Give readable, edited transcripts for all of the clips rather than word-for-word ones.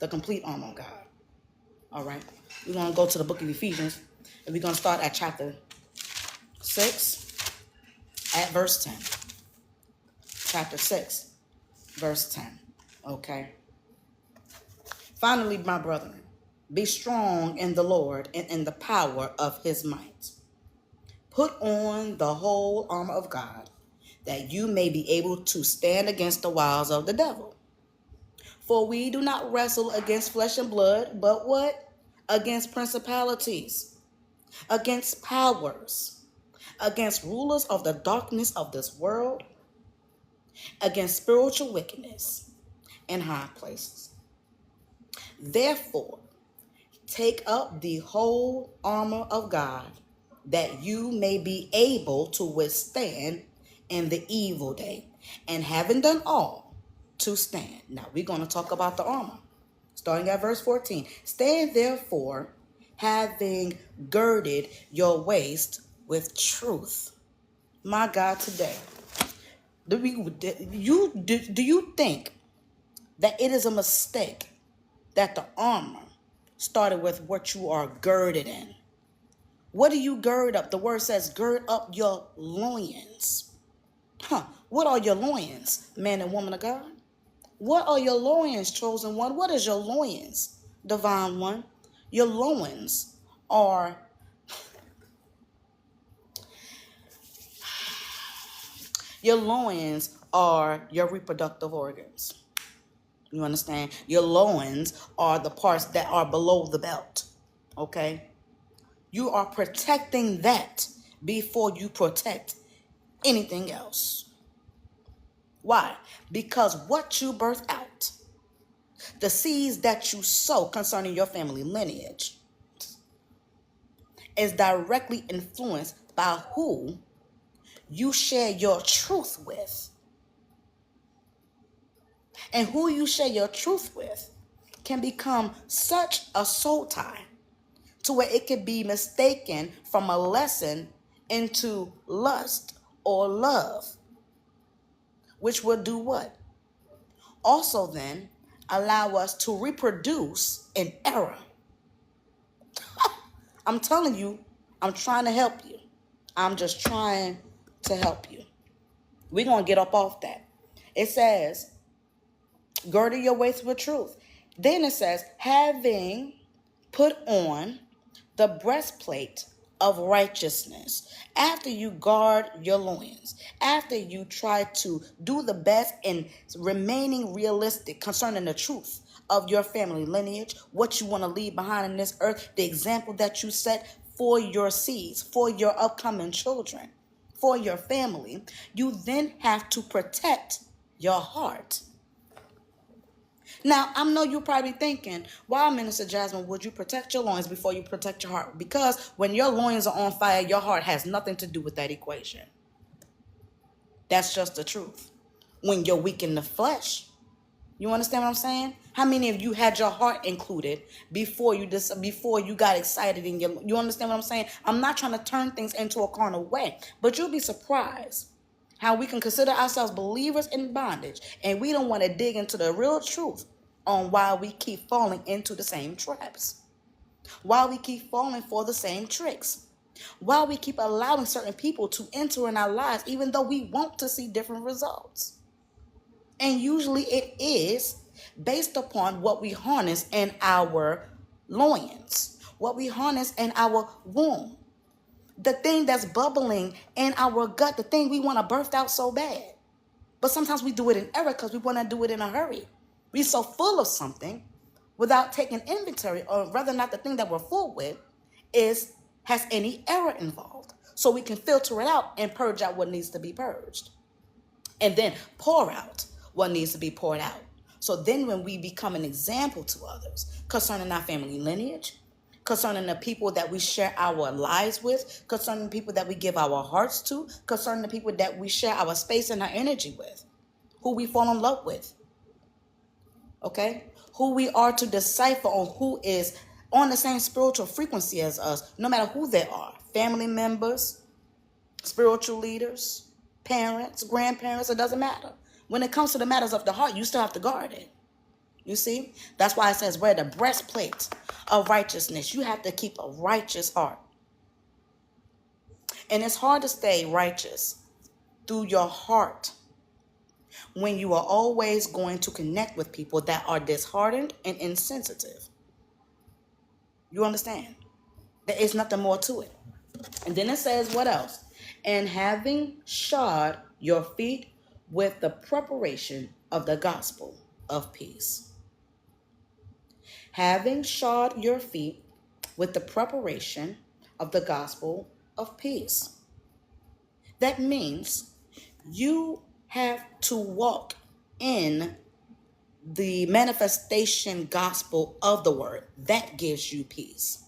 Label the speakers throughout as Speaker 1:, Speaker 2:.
Speaker 1: the complete armor of God. All right. We're going to go to the book of Ephesians, and we're going to start at chapter 6 at verse 10. Chapter 6, verse 10. Okay. Finally, my brethren, be strong in the Lord and in the power of his might. Put on the whole armor of God, that you may be able to stand against the wiles of the devil. For we do not wrestle against flesh and blood, but what? Against principalities, against powers, against rulers of the darkness of this world, against spiritual wickedness in high places. Therefore, take up the whole armor of God, that you may be able to withstand in the evil day, and having done all, to stand. Now, we're going to talk about the armor, starting at verse 14. Stand therefore, having girded your waist with truth. My God, today, do you think that it is a mistake that the armor started with what you are girded in? What do you gird up? The word says gird up your loins. What are your loins, man and woman of God? What are your loins, chosen one? What is your loins, divine one? Your loins are your reproductive organs. You understand? Your loins are the parts that are below the belt. Okay? You are protecting that before you protect anything else. Why? Because what you birth out, the seeds that you sow concerning your family lineage, is directly influenced by who you share your truth with. And who you share your truth with can become such a soul tie to where it could be mistaken from a lesson into lust or love, which will do what? Also then allow us to reproduce in error. I'm telling you, I'm trying to help you. I'm just trying to help you. We're going to get up off that. It says, girding your waist with truth. Then it says, having put on the breastplate of righteousness. After you guard your loins, after you try to do the best in remaining realistic concerning the truth of your family lineage, what you want to leave behind in this earth, the example that you set for your seeds, for your upcoming children, for your family, you then have to protect your heart. Now, I know you're probably thinking, why, Minister Jasmine, would you protect your loins before you protect your heart? Because when your loins are on fire, your heart has nothing to do with that equation. That's just the truth. When you're weak in the flesh, you understand what I'm saying? How many of you had your heart included before you got excited in you understand what I'm saying? I'm not trying to turn things into a carnal way, but you'll be surprised how we can consider ourselves believers in bondage, and we don't want to dig into the real truth on why we keep falling into the same traps, why we keep falling for the same tricks, why we keep allowing certain people to enter in our lives even though we want to see different results. And usually it is based upon what we harness in our loins, what we harness in our womb. The thing that's bubbling in our gut, the thing we want to birth out so bad. But sometimes we do it in error because we want to do it in a hurry. We're so full of something without taking inventory, or whether or not the thing that we're full with has any error involved. So we can filter it out and purge out what needs to be purged. And then pour out what needs to be poured out. So then when we become an example to others concerning our family lineage, concerning the people that we share our lives with, concerning the people that we give our hearts to, concerning the people that we share our space and our energy with, who we fall in love with, okay? Who we are to decipher on who is on the same spiritual frequency as us, no matter who they are, family members, spiritual leaders, parents, grandparents, it doesn't matter. When it comes to the matters of the heart, you still have to guard it. You see? That's why it says wear the breastplate of righteousness. You have to keep a righteous heart. And it's hard to stay righteous through your heart when you are always going to connect with people that are disheartened and insensitive. You understand? There is nothing more to it. And then it says what else? And having shod your feet with the preparation of the gospel of peace. Having shod your feet with the preparation of the gospel of peace. That means you have to walk in the manifestation gospel of the word that gives you peace.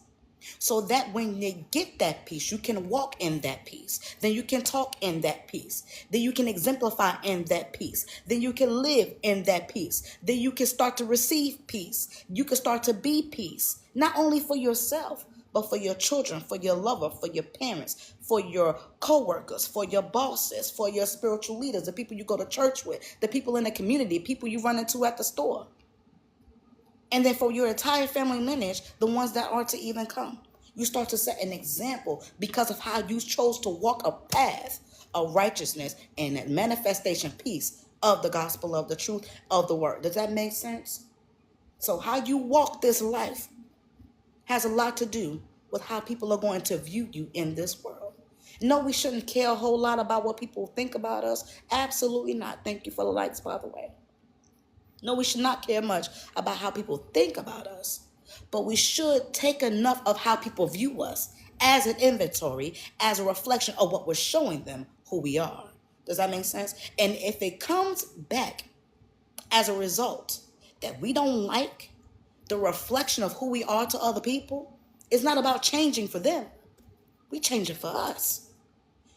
Speaker 1: So that when you get that peace, you can walk in that peace. Then you can talk in that peace. Then you can exemplify in that peace. Then you can live in that peace. Then you can start to receive peace. You can start to be peace, not only for yourself, but for your children, for your lover, for your parents, for your co-workers, for your bosses, for your spiritual leaders, the people you go to church with, the people in the community, people you run into at the store. And then for your entire family lineage, the ones that are to even come. You start to set an example because of how you chose to walk a path of righteousness and manifestation peace of the gospel of the truth of the word. Does that make sense? So how you walk this life has a lot to do with how people are going to view you in this world. No, we shouldn't care a whole lot about what people think about us. Absolutely not. Thank you for the likes, by the way. No, we should not care much about how people think about us, but we should take enough of how people view us as an inventory, as a reflection of what we're showing them who we are. Does that make sense? And if it comes back as a result that we don't like the reflection of who we are to other people, it's not about changing for them. We change it for us.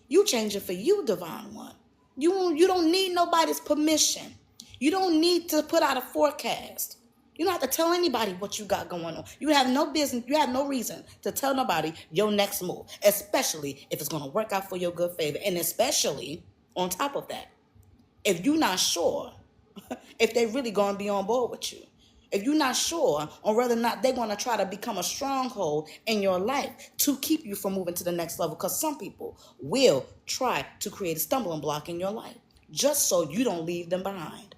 Speaker 1: You change it for you, divine one. You don't need nobody's permission. You don't need to put out a forecast. You don't have to tell anybody what you got going on. You have no business, you have no reason to tell nobody your next move, especially if it's going to work out for your good favor. And especially on top of that, if you're not sure if they're really going to be on board with you. If you're not sure on whether or not they're going to try to become a stronghold in your life to keep you from moving to the next level, because some people will try to create a stumbling block in your life just so you don't leave them behind.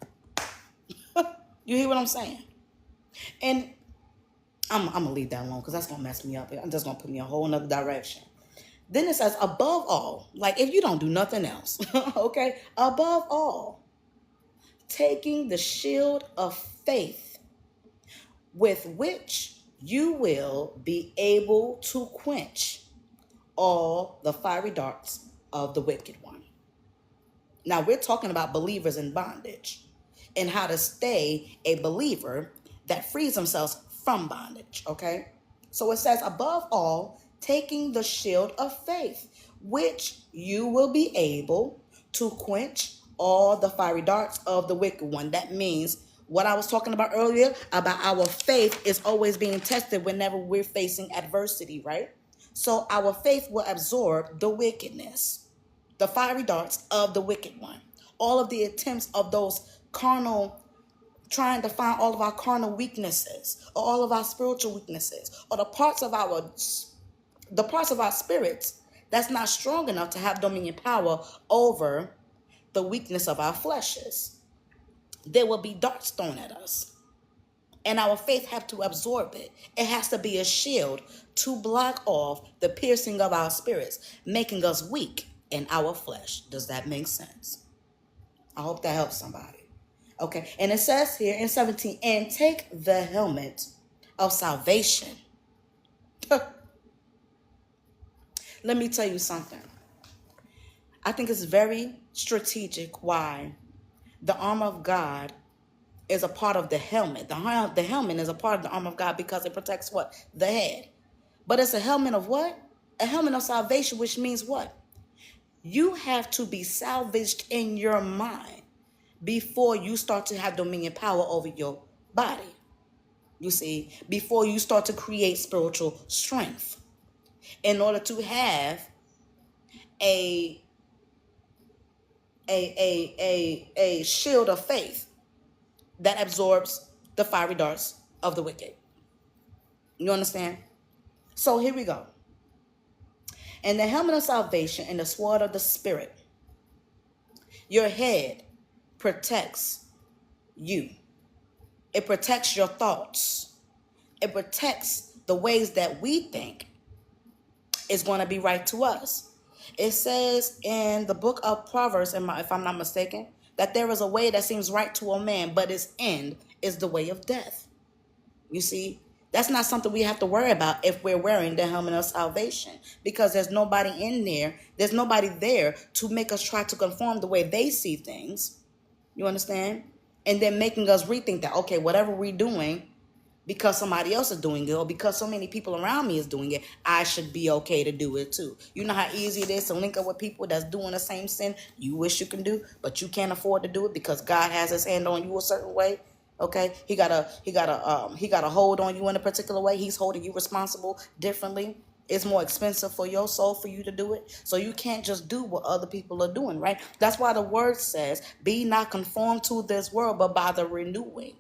Speaker 1: You hear what I'm saying? And I'm going to leave that alone because that's going to mess me up. I'm just going to put me in a whole nother direction. Then it says, above all, like if you don't do nothing else, okay? Above all, taking the shield of faith with which you will be able to quench all the fiery darts of the wicked one. Now, we're talking about believers in bondage and how to stay a believer that frees themselves from bondage, okay? So it says, above all, taking the shield of faith, which you will be able to quench all the fiery darts of the wicked one. That means what I was talking about earlier about our faith is always being tested whenever we're facing adversity, right? So our faith will absorb the wickedness, the fiery darts of the wicked one. All of the attempts of those carnal, trying to find all of our carnal weaknesses or all of our spiritual weaknesses or the parts of our spirits that's not strong enough to have dominion power over the weakness of our fleshes. There will be darts thrown at us, and our faith have to absorb it. It has to be a shield to block off the piercing of our spirits, making us weak in our flesh. Does that make sense? I hope that helps somebody. Okay, and it says here in 17, and take the helmet of salvation. Let me tell you something. I think it's very strategic why the armor of God is a part of the helmet. The helmet is a part of the armor of God because it protects what? The head. But it's a helmet of what? A helmet of salvation, which means what? You have to be salvaged in your mind before you start to have dominion power over your body. You see, before you start to create spiritual strength. In order to have a shield of faith that absorbs the fiery darts of the wicked. You understand? So here we go. And the helmet of salvation and the sword of the Spirit. Your head protects you. It protects your thoughts. It protects the ways that we think is going to be right to us. It says in the book of Proverbs, if I'm not mistaken, that there is a way that seems right to a man, but its end is the way of death. You see, that's not something we have to worry about if we're wearing the helmet of salvation, because there's nobody in there. There's nobody there to make us try to conform the way they see things. You understand? And then making us rethink that, okay, whatever we're doing, because somebody else is doing it, or because so many people around me is doing it, I should be okay to do it too. You know how easy it is to link up with people that's doing the same sin you wish you can do, but you can't afford to do it because God has his hand on you a certain way. Okay, he got a hold on you in a particular way. He's holding you responsible differently. It's more expensive for your soul for you to do it. So you can't just do what other people are doing, right? That's why the word says, be not conformed to this world, but by the renewing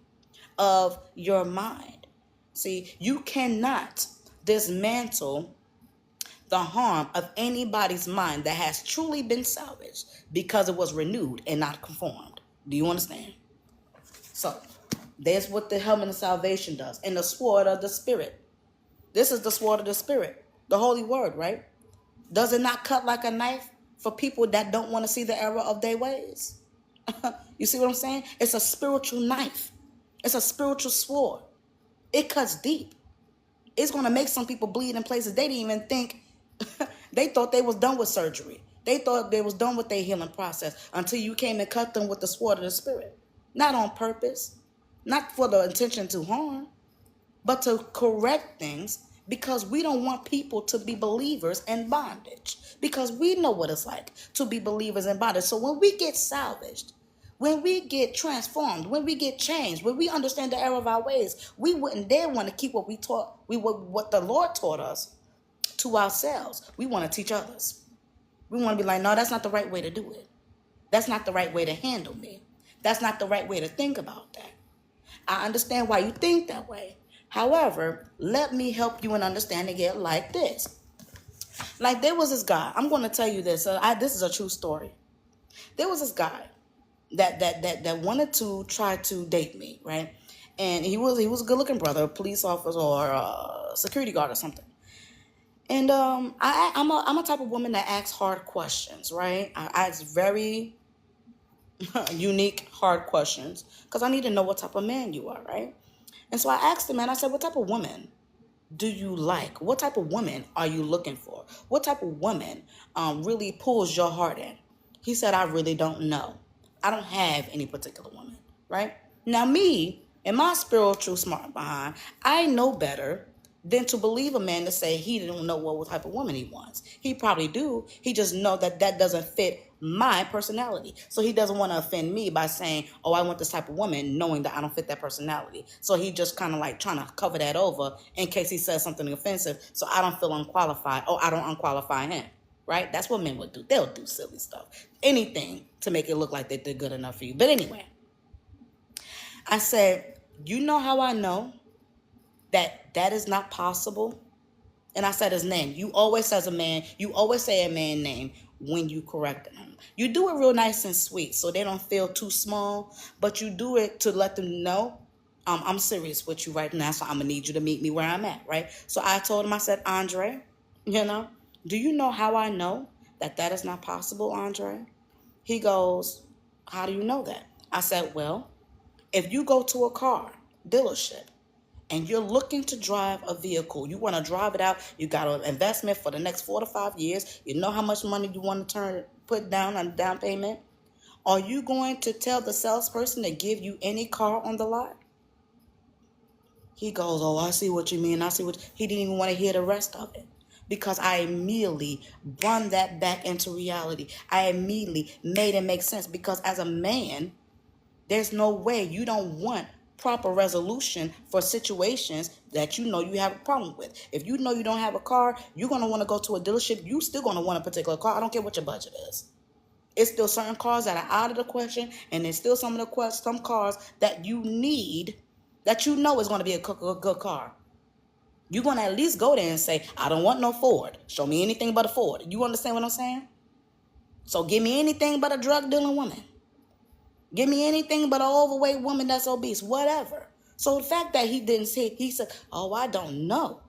Speaker 1: of your mind. See, you cannot dismantle the harm of anybody's mind that has truly been salvaged because it was renewed and not conformed. Do you understand? So, that's what the helmet of salvation does. And the sword of the Spirit. This is the sword of the Spirit. The holy word, right? Does it not cut like a knife for people that don't want to see the error of their ways? You see what I'm saying? It's a spiritual knife. It's a spiritual sword. It cuts deep. It's going to make some people bleed in places they didn't even think. They thought they was done with surgery. They thought they was done with their healing process until you came and cut them with the sword of the Spirit. Not on purpose. Not for the intention to harm, but to correct things, because we don't want people to be believers in bondage, because we know what it's like to be believers in bondage. So when we get salvaged, when we get transformed, when we get changed, when we understand the error of our ways, we wouldn't dare want to keep what we taught, what the Lord taught us to ourselves. We want to teach others. We want to be like, no, that's not the right way to do it. That's not the right way to handle me. That's not the right way to think about that. I understand why you think that way. However, let me help you in understanding it like this. Like there was this guy. I'm going to tell you this. This is a true story. There was this guy that wanted to try to date me, right? And he was a good-looking brother, a police officer or a security guard or something. And I'm a type of woman that asks hard questions, right? I ask very unique, hard questions because I need to know what type of man you are, right? And so I asked him, and I said, what type of woman do you like? What type of woman are you looking for? What type of woman really pulls your heart in? He said, I really don't know. I don't have any particular woman, right? Now me, in my spiritual smart behind, I know better than to believe a man to say he didn't know what type of woman he wants. He probably do. He just know that doesn't fit my personality. So he doesn't want to offend me by saying, oh, I want this type of woman, knowing that I don't fit that personality. So he just kind of like trying to cover that over in case he says something offensive, so I don't feel unqualified, or I don't unqualify him, right? That's what men would do. They'll do silly stuff. Anything to make it look like they're good enough for you. But anyway, I said, you know how I know that is not possible? And I said his name. You always say a man name when you correct him. You do it real nice and sweet so they don't feel too small, but you do it to let them know I'm serious with you right now, so I'm going to need you to meet me where I'm at, right? So I told him, I said, Andre, do you know how I know that is not possible, Andre? He goes, how do you know that? I said, well, if you go to a car dealership and you're looking to drive a vehicle, you want to drive it out, you got an investment for the next 4 to 5 years, you know how much money you want to put down on down payment, are you going to tell the salesperson to give you any car on the lot? He goes, oh, I see what you mean. He didn't even want to hear the rest of it, because I immediately brought that back into reality. I immediately made it make sense, because as a man, there's no way you don't want proper resolution for situations that you know you have a problem with. If you know you don't have a car, you're going to want to go to a dealership. You still going to want a particular car. I don't care what your budget is. It's still certain cars that are out of the question, and there's still some cars that you need that you know is going to be a good car. You're going to at least go there and say, I don't want no Ford. Show me anything but a Ford. You understand what I'm saying? So give me anything but a drug dealing woman. Give me anything but an overweight woman that's obese, whatever. So the fact that he didn't say, he said, oh, I don't know.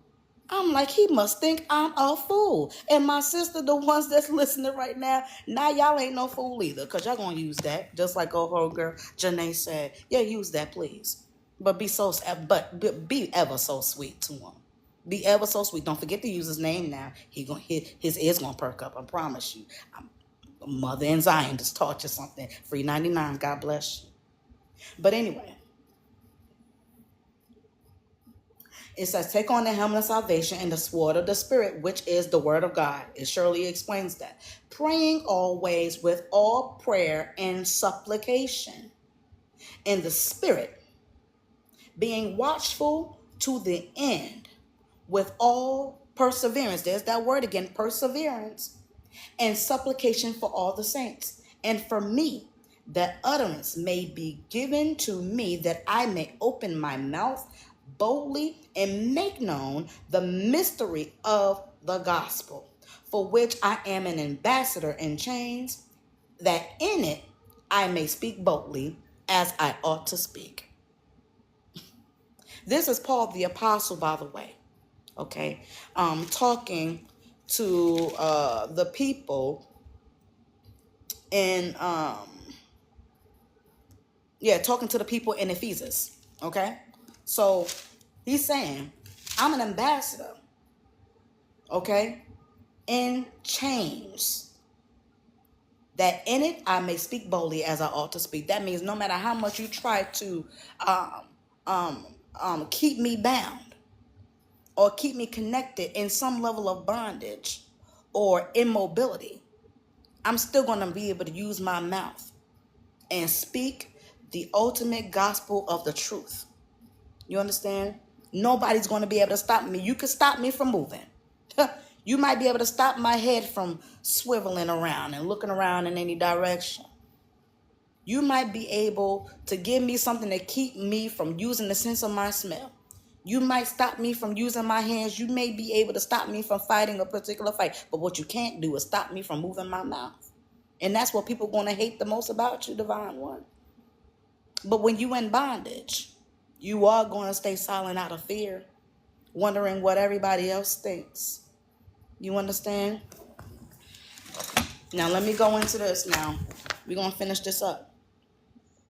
Speaker 1: I'm like, he must think I'm a fool. And my sister, the ones that's listening right now y'all ain't no fool either, because y'all going to use that. Just like old girl Janae said, yeah, use that, please. But be ever so sweet to him. Be ever so sweet. Don't forget to use his name now. His ears going to perk up, I promise you. Mother in Zion just taught you something. Free 99. God bless you. But anyway, it says, take on the helmet of salvation and the sword of the Spirit, which is the word of God. It surely explains that. Praying always with all prayer and supplication in the Spirit, being watchful to the end with all perseverance. There's that word again, perseverance. And supplication for all the saints, and for me, that utterance may be given to me, that I may open my mouth boldly and make known the mystery of the gospel, for which I am an ambassador in chains, that in it I may speak boldly as I ought to speak. This is Paul the apostle, by the way, okay, talking to the people in talking to the people in Ephesus. Okay, so he's saying, I'm an ambassador, okay, in chains, that in it I may speak boldly as I ought to speak. That means no matter how much you try to keep me bound or keep me connected in some level of bondage or immobility, I'm still going to be able to use my mouth and speak the ultimate gospel of the truth. You understand? Nobody's going to be able to stop me. You can stop me from moving. You might be able to stop my head from swiveling around and looking around in any direction. You might be able to give me something to keep me from using the sense of my smell. You might stop me from using my hands. You may be able to stop me from fighting a particular fight. But what you can't do is stop me from moving my mouth. And that's what people are going to hate the most about you, Divine One. But when you in bondage, you are going to stay silent out of fear, wondering what everybody else thinks. You understand? Now, let me go into this now. We're going to finish this up.